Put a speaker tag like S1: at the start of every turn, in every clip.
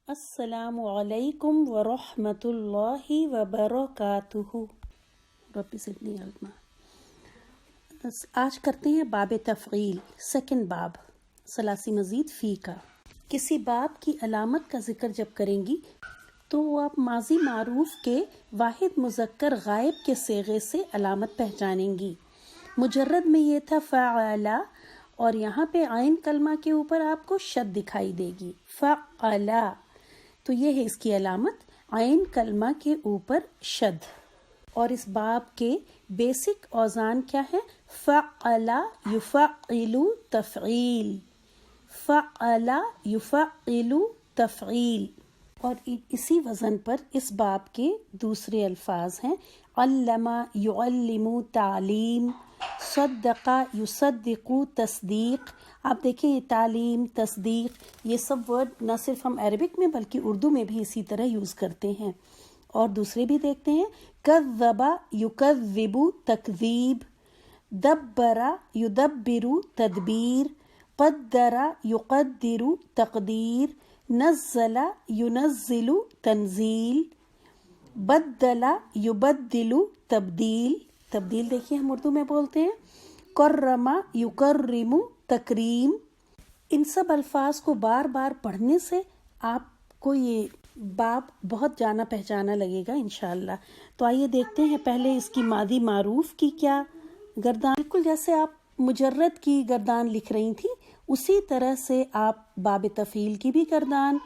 S1: السلام علیکم ورحمۃ اللہ وبرکاتہ۔ رب زدنی علما۔ آج کرتے ہیں باب تفعیل، سیکنڈ باب، ثلاثی مزید فی کا۔ کسی باب کی علامت کا ذکر جب کریں گی تو وہ آپ ماضی معروف کے واحد مذکر غائب کے صیغے سے علامت پہچانیں گی۔ مجرد میں یہ تھا فعلا، اور یہاں پہ عین کلمہ کے اوپر آپ کو شد دکھائی دے گی، فعلا، تو یہ ہے اس کی علامت، عین کلمہ کے اوپر شد۔ اور اس باب کے بیسک اوزان کیا ہے؟ فعلا یفعل تفعیل، فعلا یفعل تفعیل۔ اور اسی وزن پر اس باب کے دوسرے الفاظ ہیں علم یعلم تعلیم، صدق یصدق تصدیق۔ آپ دیکھیں یہ تعلیم، تصدیق، یہ سب ورڈ نہ صرف ہم عربک میں بلکہ اردو میں بھی اسی طرح یوز کرتے ہیں۔ اور دوسرے بھی دیکھتے ہیں کذب یکذب تکذیب، دبر یدبر تدبیر، قدر یقدر تقدیر، نزل ینزل تنزیل، بدل یبدل تبدیل، تبدیل دیکھیے ہم اردو میں بولتے ہیں، کرم یکرم تکریم۔ ان سب الفاظ کو بار بار پڑھنے سے آپ کو یہ باب بہت جانا پہچانا لگے گا انشاءاللہ۔ تو آئیے دیکھتے ہیں پہلے اس کی ماضی معروف کی کیا گردان، بالکل جیسے آپ مجرد کی گردان لکھ رہی تھی اسی طرح سے آپ باب تفعیل کی بھی گردان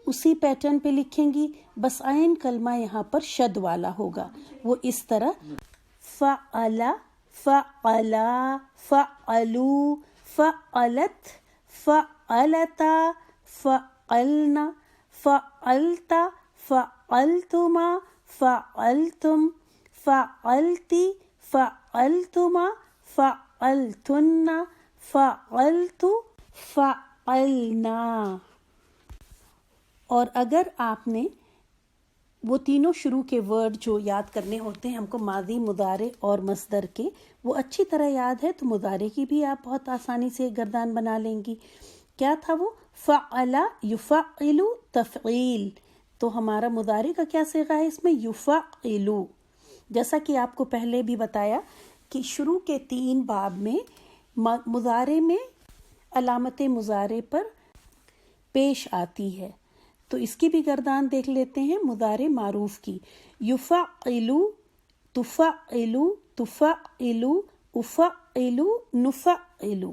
S1: اسی پیٹرن پہ لکھیں گی، بس عین کلمہ یہاں پر شد والا ہوگا، وہ اس طرح فعلا، فعلا، فعلو، فعلت، فعلتا، فعلنا، فعلتا، فعلتما، فعلتم، فعلتی، فعلتما، فعلتن، فعلت، فعلنا۔ اور اگر آپ نے وہ تینوں شروع کے ورڈ جو یاد کرنے ہوتے ہیں ہم کو ماضی، مضارع اور مصدر کے، وہ اچھی طرح یاد ہے تو مضارع کی بھی آپ بہت آسانی سے گردان بنا لیں گی۔ کیا تھا وہ؟ فعلا یفعل تفعیل، تو ہمارا مضارع کا کیا صیغہ ہے اس میں؟ یفعل۔ جیسا کہ آپ کو پہلے بھی بتایا کہ شروع کے 3 باب میں مضارع میں علامت مضارع پر پیش آتی ہے، تو اس کی بھی گردان دیکھ لیتے ہیں مضارع معروف کی، یفعل، تفعل، تفعل، افعل، نفعل۔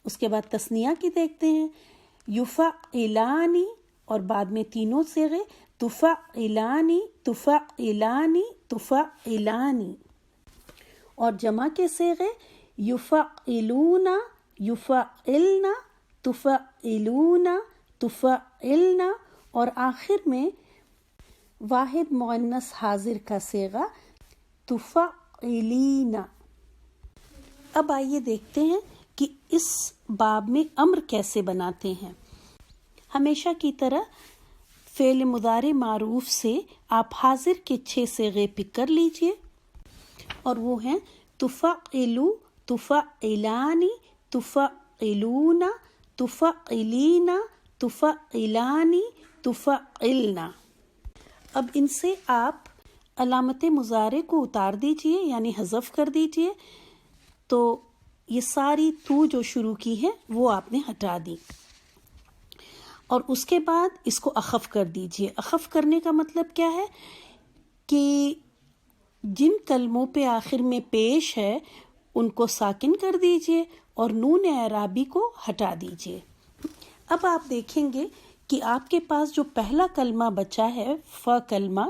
S1: اس کے بعد تثنیہ کی دیکھتے ہیں، یفعلانی، اور بعد میں تینوں صیغے تفعلانی، تفعلانی، تفعلانی۔ اور جمع کے صیغے یفعلون، یفعلن، تفعلون، تفعلن، اور آخر میں واحد مؤنث حاضر کا صیغہ تفعلین۔ اب آئیے دیکھتے ہیں کہ اس باب میں امر کیسے بناتے ہیں۔ ہمیشہ کی طرح فعل مضارع معروف سے آپ حاضر کے 6 صیغے پک کر لیجئے، اور وہ ہیں تفعلو، تفعلانی، تفعلون، تفعلین، تفعلانی، تفعلنا۔ اب ان سے آپ علامت مضارع کو اتار دیجئے، یعنی حذف کر دیجئے، تو یہ ساری تو جو شروع کی ہے وہ آپ نے ہٹا دی، اور اس کے بعد اس کو اخف کر دیجئے۔ اخف کرنے کا مطلب کیا ہے کہ جن کلموں پہ آخر میں پیش ہے ان کو ساکن کر دیجئے اور نون اعرابی کو ہٹا دیجئے۔ اب آپ دیکھیں گے کہ آپ کے پاس جو پہلا کلمہ بچا ہے ف کلمہ،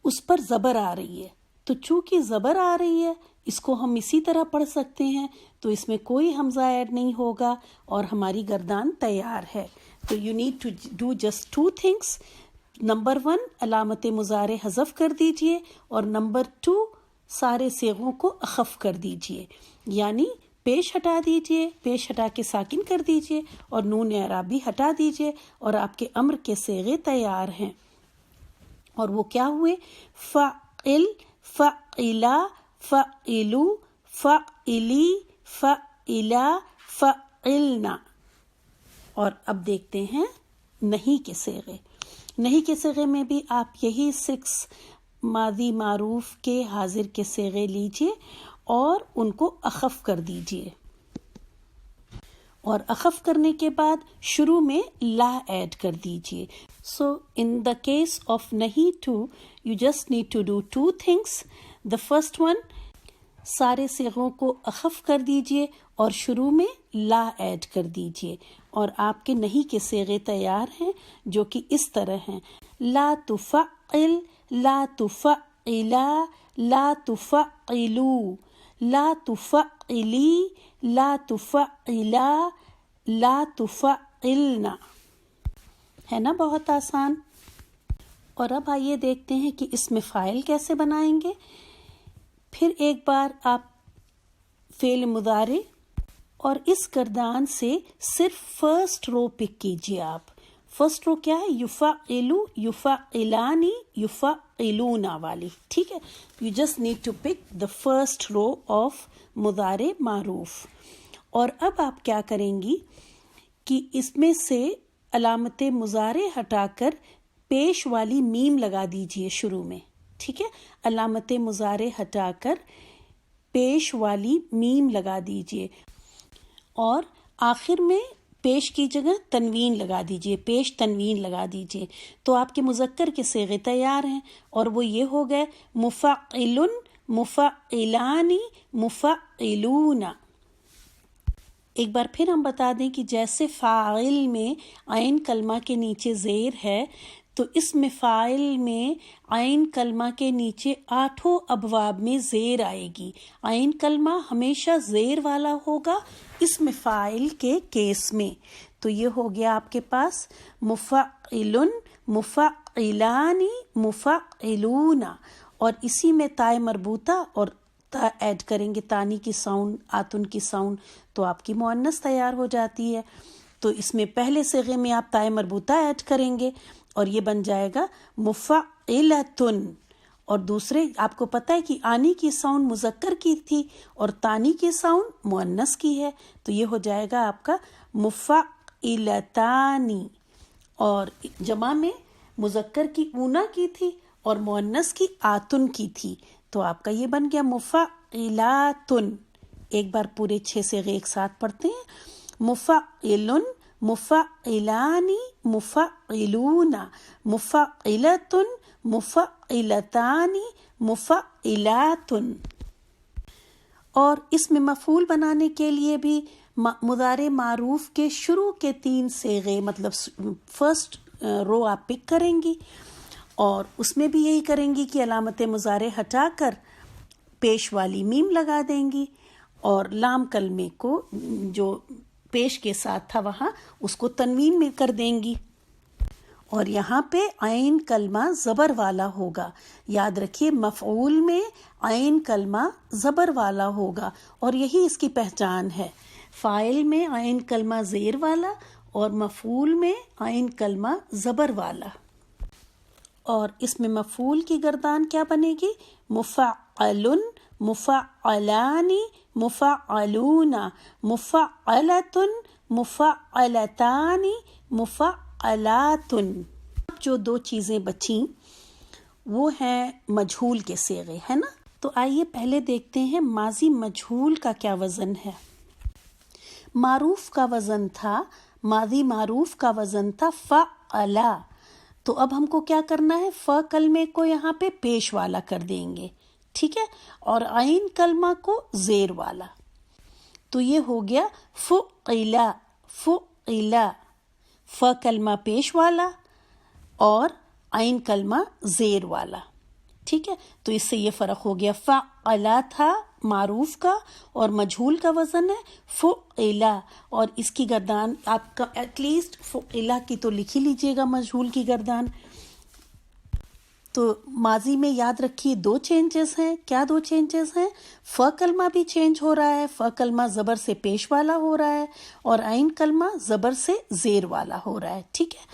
S1: اس پر زبر آ رہی ہے، تو چونکہ زبر آ رہی ہے اس کو ہم اسی طرح پڑھ سکتے ہیں، تو اس میں کوئی حمزہ ایڈ نہیں ہوگا اور ہماری گردان تیار ہے۔ تو you need to do just 2 things. Number 1 علامت مضارع حذف کر دیجئے، اور نمبر 2 سارے صیغوں کو اخف کر دیجئے، یعنی پیش ہٹا دیجئے، پیش ہٹا کے ساکن کر دیجئے اور نون اعرابی ہٹا دیجئے، اور آپ کے امر کے صیغے تیار ہیں۔ اور وہ کیا ہوئے؟ فعل، فعلا، فعلو، فعلی، فعلا، فعلنا۔ اور اب دیکھتے ہیں نہیں کے صیغے. نہیں کے صیغے میں بھی آپ یہی 6 ماضی معروف کے حاضر کے صیغے لیجئے اور ان کو اخف کر دیجئے. اور اخف کرنے کے بعد شروع میں لا ایڈ کر دیجئے. So in the case of nahi to, you just need to do 2 things. The first one, سارے صیغوں کو اخف کر دیجئے اور شروع میں لا ایڈ کر دیجئے اور آپ کے نہیں کے صیغے تیار ہیں جو کہ اس طرح ہیں. لا تفعل، لا تفعلا، لا تفعلو، لا تفعلی، لا تفعلا، لا تفعلنا. ہے نا بہت آسان. اور اب آئیے دیکھتے ہیں کہ اس میں فاعل کیسے بنائیں گے. پھر ایک بار آپ فعل مضارع اور اس گردان سے صرف فرسٹ رو پک کیجئے. آپ فرسٹ رو کیا ہے؟ یفعلو، یفعلانی، یفعلونا والی. ٹھیک ہے، you just need to pick the first row of مضارع معروف. اور اب آپ کیا کریں گی کہ اس میں سے علامت مضارع ہٹا کر پیش والی میم لگا دیجئے شروع میں. ٹھیک ہے، علامت مضارع ہٹا کر پیش والی میم لگا دیجئے اور آخر میں پیش کی جگہ تنوین لگا دیجئے، پیش تنوین لگا دیجئے. تو آپ کے مذکر کے صیغے تیار ہیں اور وہ یہ ہو گئے مفعل، مفعلانی، مفعلون. ایک بار پھر ہم بتا دیں کہ جیسے فاعل میں عین کلمہ کے نیچے زیر ہے تو اس میں فاعل میں عین کلمہ کے نیچے 8 ابواب میں زیر آئے گی. عین کلمہ ہمیشہ زیر والا ہوگا اس میں فاعل کے کیس میں. تو یہ ہو گیا آپ کے پاس مفعل، مفعلانی، مفعلون. اور اسی میں تائے مربوطہ اور تا ایڈ کریں گے، تانی کی ساؤنڈ، آتن کی ساؤنڈ، تو آپ کی مؤنث تیار ہو جاتی ہے. تو اس میں پہلے صیغے میں آپ تائے مربوطہ ایڈ کریں گے اور یہ بن جائے گا مفعلتن. اور دوسرے آپ کو پتہ ہے کہ آنی کی ساؤنڈ مذکر کی تھی اور تانی کی ساؤنڈ مؤنث کی ہے، تو یہ ہو جائے گا آپ کا مفعلتانی. اور جمع میں مذکر کی اونا کی تھی اور مؤنث کی آتن کی تھی، تو آپ کا یہ بن گیا مفعلاتن. ایک بار پورے 6 صیغے ایک ساتھ پڑھتے ہیں. مفعلن، مفعلانی، مفعلون، مفعلتن، مفعلتانی، مفعلاتن. اور اس میں مفعول بنانے کے لیے بھی مضارع معروف کے شروع کے 3 صیغے مطلب فرسٹ رو آپ پک کریں گی اور اس میں بھی یہی کریں گی کہ علامت مضارع ہٹا کر پیش والی میم لگا دیں گی اور لام کلمے کو جو پیش کے ساتھ تھا وہاں اس کو تنوین میں کر دیں گی. اور یہاں پہ عین کلمہ زبر والا ہوگا. یاد رکھیے مفعول میں عین کلمہ زبر والا ہوگا اور یہی اس کی پہچان ہے. فاعل میں عین کلمہ زیر والا اور مفعول میں عین کلمہ زبر والا. اور اس میں مفعول کی گردان کیا بنے گی؟ مفعل، مفعلانی، مفعلون، مفعلتن، مفعلتانی، مفعلاتن. جو 2 چیزیں بچیں وہ ہیں مجہول کے صیغے، ہے نا. تو آئیے پہلے دیکھتے ہیں ماضی مجہول کا کیا وزن ہے. معروف کا وزن تھا، ماضی معروف کا وزن تھا فعلا. تو اب ہم کو کیا کرنا ہے؟ ف کلمے کو یہاں پہ پیش والا کر دیں گے، ٹھیک ہے، اور عین کلمہ کو زیر والا. تو یہ ہو گیا فعلا، فعلا. ف کلمہ پیش والا اور عین کلمہ زیر والا، ٹھیک ہے. تو اس سے یہ فرق ہو گیا. فعلا تھا معروف کا اور مجہول کا وزن ہے فعلا. اور اس کی گردان آپ کا ایٹ لیسٹ فعلا کی تو لکھ ہی لیجئے گا مجہول کی گردان. تو ماضی میں یاد رکھیے 2 چینجز ہیں. کیا 2 چینجز ہیں؟ ف کلمہ بھی چینج ہو رہا ہے، ف کلمہ زبر سے پیش والا ہو رہا ہے اور عین کلمہ زبر سے زیر والا ہو رہا ہے، ٹھیک ہے.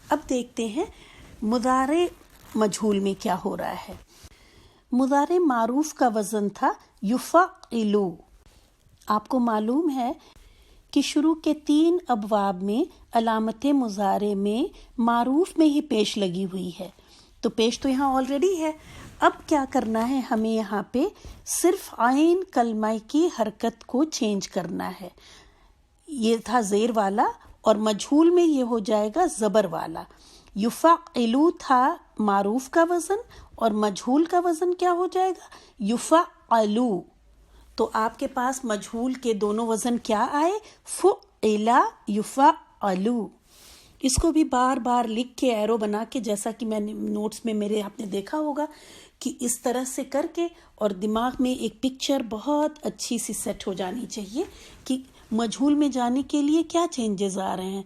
S1: اب دیکھتے ہیں مضارع مجہول میں کیا ہو رہا ہے. مضارع معروف کا وزن تھا یفعلو. آپ کو معلوم ہے کہ شروع کے 3 ابواب میں علامت مضارع میں معروف میں ہی پیش لگی ہوئی ہے، تو پیش تو یہاں آلریڈی ہے. اب کیا کرنا ہے ہمیں یہاں پہ صرف عین کلمہ کی حرکت کو چینج کرنا ہے. یہ تھا زیر والا اور مجہول میں یہ ہو جائے گا زبر والا. یفعلو تھا معروف کا وزن اور مجہول کا وزن کیا ہو جائے گا یفعلو. تو آپ کے پاس مجہول کے دونوں وزن کیا آئے فعلا یفعلو. اس کو بھی بار بار لکھ کے ایرو بنا کے، جیسا کہ میں نے نوٹس میں میرے آپ نے دیکھا ہوگا کہ اس طرح سے کر کے، اور دماغ میں ایک پکچر بہت اچھی سی سیٹ ہو جانی چاہیے کہ مجہول میں جانے کے لیے کیا چینجز آ رہے ہیں.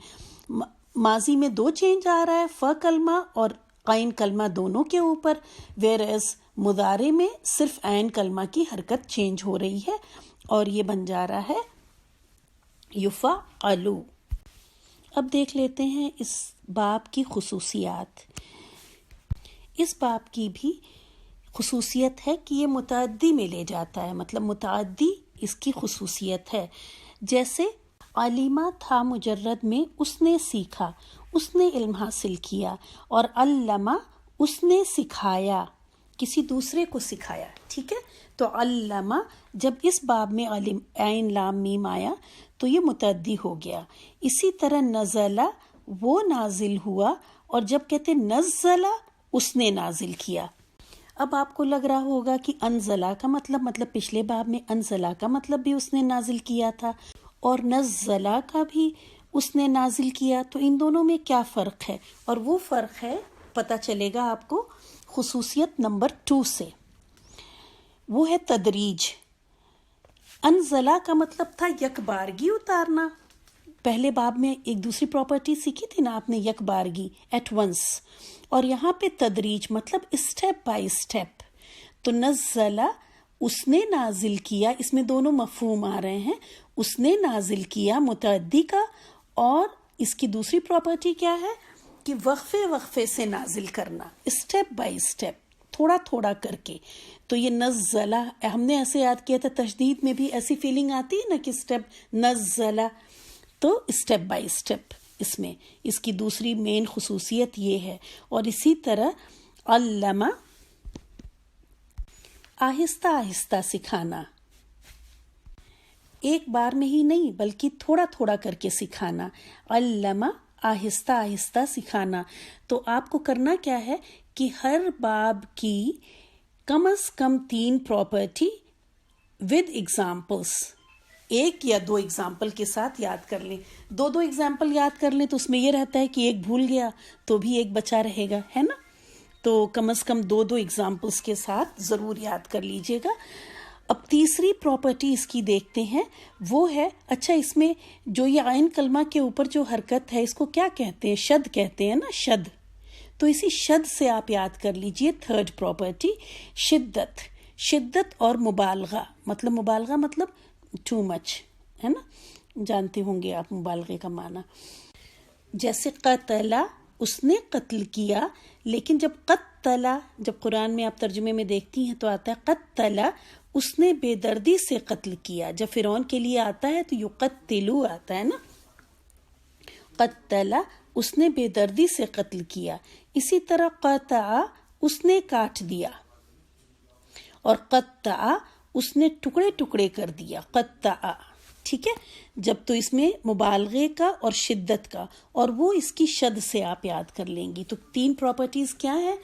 S1: ماضی میں 2 چینج آ رہا ہے، ف کلمہ اور عین کلمہ دونوں کے اوپر، ویئر ایز مضارع میں صرف عین کلمہ کی حرکت چینج ہو رہی ہے اور یہ بن جا رہا ہے یفعلو. اب دیکھ لیتے ہیں اس باب کی خصوصیات. اس باب کی بھی خصوصیت ہے کہ یہ متعدی میں لے جاتا ہے، مطلب متعدی اس کی خصوصیت ہے. جیسے علیمہ تھا مجرد میں اس نے سیکھا، اس نے علم حاصل کیا، اور علمہ اس نے سکھایا، کسی دوسرے کو سکھایا. ٹھیک ہے، تو علمہ جب اس باب میں عین لام میم آیا تو یہ متعدی ہو گیا. اسی طرح نزلہ وہ نازل ہوا، اور جب کہتے نزلہ اس نے نازل کیا. اب آپ کو لگ رہا ہوگا کہ انزلہ کا مطلب پچھلے باب میں انزلہ کا مطلب بھی اس نے نازل کیا تھا اور نزلہ کا بھی اس نے نازل کیا، تو ان دونوں میں کیا فرق ہے؟ اور وہ فرق ہے پتہ چلے گا آپ کو خصوصیت نمبر 2 سے. وہ ہے تدریج. انزلہ کا مطلب تھا یک بارگی اتارنا. پہلے باب میں ایک دوسری پراپرٹی سیکھی تھی نا آپ نے، یک بارگی، ایٹ ونس. اور یہاں پہ تدریج مطلب اسٹیپ بائی اسٹیپ. تو نزلہ اس نے نازل کیا، اس میں دونوں مفہوم آ رہے ہیں. اس نے نازل کیا متعدی کا، اور اس کی دوسری پراپرٹی کیا ہے کہ وقفے سے نازل کرنا، اسٹیپ بائی اسٹیپ، تھوڑا تھوڑا کر کے. تو یہ نزلہ ہم نے ایسے یاد کیا تھا، تشدید میں بھی ایسی فیلنگ آتی ہے نا کہ اسٹیپ نزلہ، تو اسٹیپ بائی اسٹیپ اس میں اس کی دوسری مین خصوصیت یہ ہے. اور اسی طرح علمہ آہستہ آہستہ سکھانا، ایک بار میں ہی نہیں بلکہ تھوڑا تھوڑا کر کے سکھانا. علمہ آہستہ آہستہ سکھانا. تو آپ کو کرنا کیا ہے کہ ہر باب کی کم از کم 3 پراپرٹی ود ایگزامپلس، 1 یا 2 ایگزامپل کے ساتھ یاد کر لیں. 2 ایگزامپل یاد کر لیں تو اس میں یہ رہتا ہے کہ ایک بھول گیا تو بھی ایک بچا رہے گا، ہے نا. تو کم از کم 2 ایگزامپلس کے ساتھ ضرور یاد کر لیجئے گا. اب تیسری پراپرٹی اس کی دیکھتے ہیں، وہ ہے اچھا اس میں جو یہ عین کلمہ کے اوپر جو حرکت ہے اس کو کیا کہتے ہیں؟ شد کہتے ہیں نا، شد. تو اسی شد سے آپ یاد کر لیجئے 3rd پراپرٹی شدت. شدت اور مبالغہ مطلب ٹو مچ، ہے نا، جانتے ہوں گے آپ مبالغے کا معنی. جیسے قتلہ اس نے قتل کیا، لیکن جب قرآن میں آپ ترجمے میں دیکھتی ہیں تو آتا ہے قتلہ اس نے بے دردی سے قتل کیا. جب فرعون کے لیے آتا ہے تو یقتلو آتا ہے نا، قتلہ اس نے بے دردی سے قتل کیا. اسی طرح قطع اس نے کاٹ دیا، اور قطع اس نے ٹکڑے ٹکڑے کر دیا، قطع. ٹھیک ہے، جب تو اس میں مبالغے کا اور شدت کا، اور وہ اس کی شد سے آپ یاد کر لیں گی. تو 3 پراپرٹیز کیا ہیں؟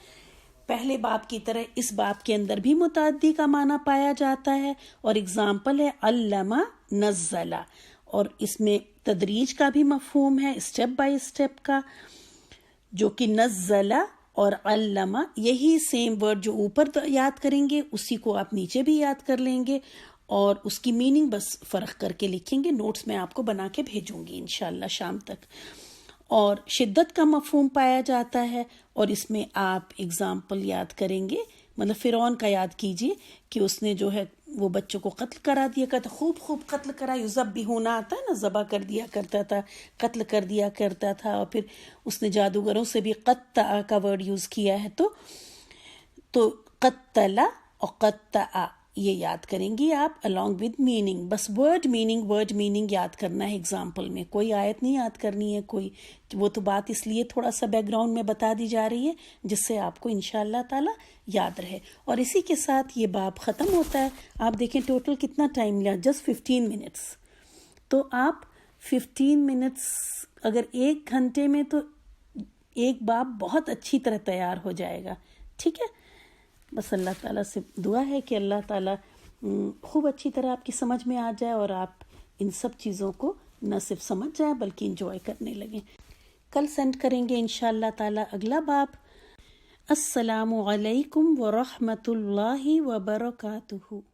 S1: پہلے باب کی طرح اس باب کے اندر بھی متعدی کا معنی پایا جاتا ہے، اور اگزامپل ہے علمہ نزلہ. اور اس میں تدریج کا بھی مفہوم ہے، اسٹیپ بائی اسٹیپ کا، جو کہ نزلہ اور علمہ یہی سیم ورڈ جو اوپر یاد کریں گے اسی کو آپ نیچے بھی یاد کر لیں گے، اور اس کی میننگ بس فرق کر کے لکھیں گے. نوٹس میں آپ کو بنا کے بھیجوں گی انشاءاللہ شام تک. اور شدت کا مفہوم پایا جاتا ہے، اور اس میں آپ اگزامپل یاد کریں گے. مطلب فرعون کا یاد کیجئے کہ اس نے جو ہے وہ بچوں کو قتل کرا دیا کرتا، خوب قتل کرا. یذبحون آتا ہے نا، ذبح کر دیا کرتا تھا، قتل کر دیا کرتا تھا. اور پھر اس نے جادوگروں سے بھی قطع کا ورڈ یوز کیا ہے. تو قتل اور قطع یہ یاد کریں گی آپ along with meaning. بس word meaning یاد کرنا ہے ایگزامپل میں. کوئی آیت نہیں یاد کرنی ہے, کوئی وہ تو بات اس لیے تھوڑا سا بیک گراؤنڈ میں بتا دی جا رہی ہے جس سے آپ کو انشاءاللہ تعالی یاد رہے. اور اسی کے ساتھ یہ باب ختم ہوتا ہے. آپ دیکھیں ٹوٹل کتنا ٹائم لیا, جسٹ 15 منٹس. تو آپ 15 منٹس اگر 1 گھنٹے میں, تو ایک باب بہت اچھی طرح تیار ہو جائے گا. ٹھیک ہے, بس اللہ تعالیٰ سے دعا ہے کہ اللہ تعالیٰ خوب اچھی طرح آپ کی سمجھ میں آ جائے اور آپ ان سب چیزوں کو نہ صرف سمجھ جائیں بلکہ انجوائے کرنے لگیں. کل سینڈ کریں گے انشاءاللہ تعالیٰ اگلا باب. السلام علیکم ورحمۃ اللہ وبرکاتہ.